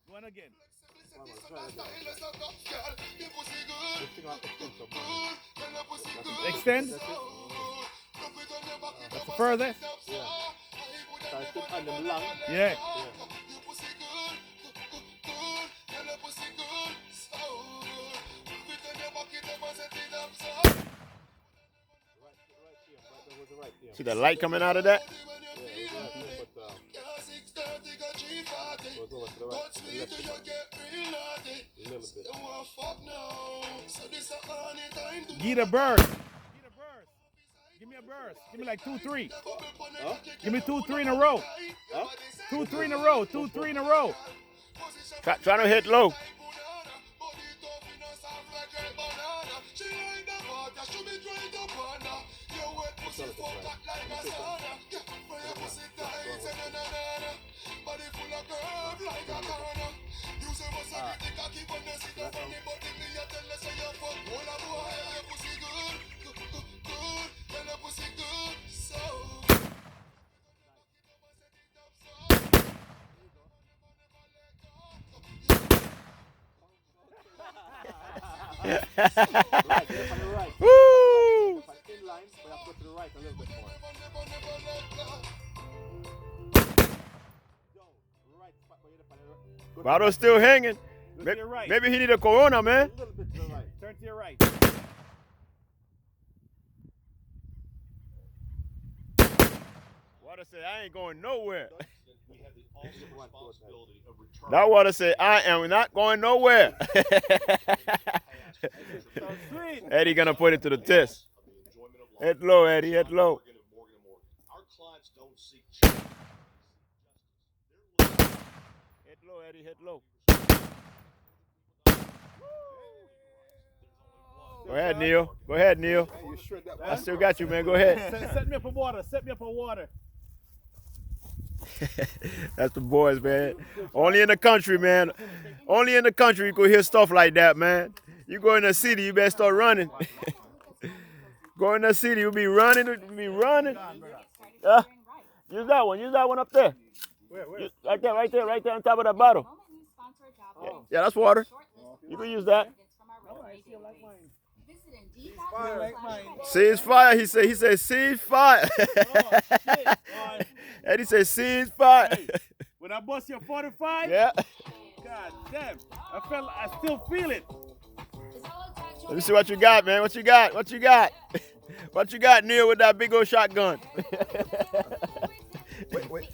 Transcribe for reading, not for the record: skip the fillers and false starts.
One again. Extend. Further. Yeah. See the light coming out of that? Get a burst. Give me a burst. Give me like 2, 3. Huh? Give me 2, 3 in a row. Huh? 2, 3 in a row. 2, 3 in a row. Try to hit low. Woo! Vado's still hanging. Look to your right. Maybe he need a Corona, man. Turn to your right. Water said, I ain't going nowhere. That water said, I am not going nowhere. Eddie gonna put it to the test. Hit low, Eddie, hit low. Hit low, Eddie, hit low. Go ahead, Neil. Go ahead, Neil. I still got you, man. Go ahead. Set me up a water. Set me up a water. That's the boys, man. Only in the country, man. Only in the country you could hear stuff like that, man. You go in the city, you better start running. Go in the city, you'll be running. You'll be running. Use that one. Use that one up there. Where? Right there on top of that bottle. Yeah, that's water. You can use that. Cease fire. He said cease fire. Eddie said cease fire. Hey, when I bust your 45, Yeah. God damn, I still feel it. Let me see what you got, man. What you got? What you got? What you got, Neil, with that big old shotgun? Wait.